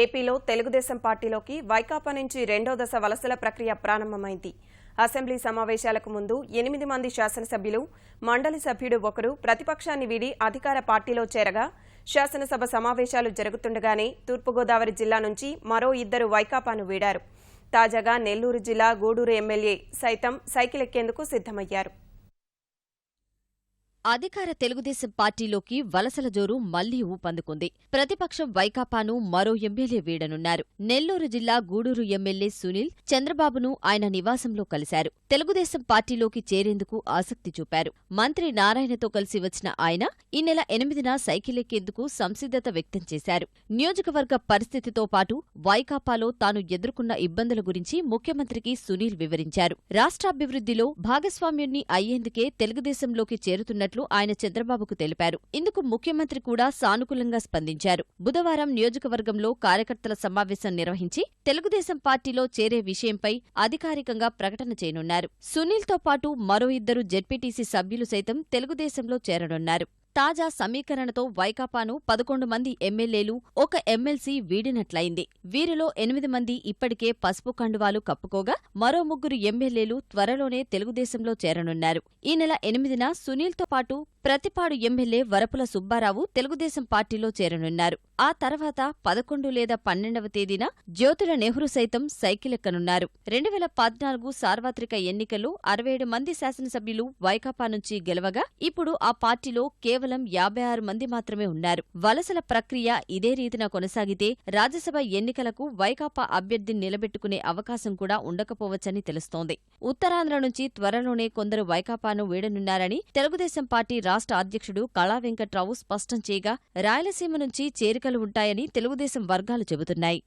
ఏపీలో తెలుగుదేశం పార్టీలోకి వైకాపా నుంచి రెండో దశ వలసల ప్రక్రియ ప్రారంభమైంది. అసెంబ్లీ సమావేశాలకు ముందు 8 మంది శాసనసభ్యులు, మండలి సభ్యుడు ఒకరు ప్రతిపక్షాన్ని వీడి అధికార పార్టీలో చేరగా, శాసనసభ సమావేశాలు జరుగుతుండగానే తూర్పుగోదావరి జిల్లా నుంచి మరో 2 వైకాపాను వీడారు. తాజాగా నెల్లూరు జిల్లా గూడూరు ఎమ్మెల్యే సైతం సైకిల్ ఎక్కేందుకు సిద్ధమయ్యారు. అధికార తెలుగుదేశం పార్టీలోకి వలసల జోరు మళ్లీ ఊపందుకుంది. ప్రతిపక్షం వైకాపాను మరో ఎమ్మెల్యే వీడనున్నారు. నెల్లూరు జిల్లా గూడూరు ఎమ్మెల్యే సునీల్ చంద్రబాబును ఆయన నివాసంలో కలిశారు. తెలుగుదేశం పార్టీలోకి చేరేందుకు ఆసక్తి చూపారు. మంత్రి నారాయణతో కలిసి వచ్చిన ఆయన ఈ నెల 8న సైకిల్ ఎక్కేందుకు సంసిద్ధత వ్యక్తం చేశారు. నియోజకవర్గ పరిస్థితితో పాటు వైకాపాలో తాను ఎదుర్కొన్న ఇబ్బందుల గురించి ముఖ్యమంత్రికి సునీల్ వివరించారు. రాష్ట్రాభివృద్ధిలో భాగస్వామ్యుణ్ణి అయ్యేందుకే తెలుగుదేశంలోకి చేరుతున్నట్లు ఆయన చంద్రబాబుకు తెలిపారు. ఇందుకు ముఖ్యమంత్రి కూడా సానుకూలంగా స్పందించారు. బుధవారం నియోజకవర్గంలో కార్యకర్తల సమావేశం నిర్వహించి తెలుగుదేశం పార్టీలో చేరే విషయంపై అధికారికంగా ప్రకటన చేయనున్నారు. సునీల్తో పాటు మరో 2 జెడ్పీటీసీ సభ్యులు సైతం తెలుగుదేశంలో చేరనున్నారు. తాజా సమీకరణతో వైకాపాను 11 మంది ఎమ్మెల్యేలు, 1 ఎమ్మెల్సీ వీడినట్లయింది. వీరిలో 8 మంది ఇప్పటికే పసుపు కండువాలు కప్పుకోగా, మరో 3 ఎమ్మెల్యేలు త్వరలోనే తెలుగుదేశంలో చేరనున్నారు. ఈ నెల 8న సునీల్తో పాటు ప్రతిపాడు ఎమ్మెల్యే వరపుల సుబ్బారావు తెలుగుదేశం పార్టీలో చేరనున్నారు. ఆ తర్వాత 11 లేదా 12వ తేదీన జ్యోతుల నెహ్రూ సైతం సైకిలెక్కనున్నారు. 2014 సార్వత్రిక ఎన్నికల్లో 67 మంది శాసనసభ్యులు వైకాపా నుంచి గెలవగా, ఇప్పుడు ఆ పార్టీలో కేవలం 56 మంది మాత్రమే ఉన్నారు. వలసల ప్రక్రియ ఇదే రీతిన కొనసాగితే రాజ్యసభ ఎన్నికలకు వైకాపా అభ్యర్థిని నిలబెట్టుకునే అవకాశం కూడా ఉండకపోవచ్చని తెలుస్తోంది. ఉత్తరాంధ్ర నుంచి త్వరలోనే కొందరు వైకాపాను వీడనున్నారని తెలుగుదేశం పార్టీ రాష్ట్ర అధ్యక్షుడు కళా వెంకట్రావు స్పష్టం చేయగా, రాయలసీమ నుంచి చేరికలు ఉంటాయని తెలుగుదేశం వర్గాలు చెబుతున్నాయి.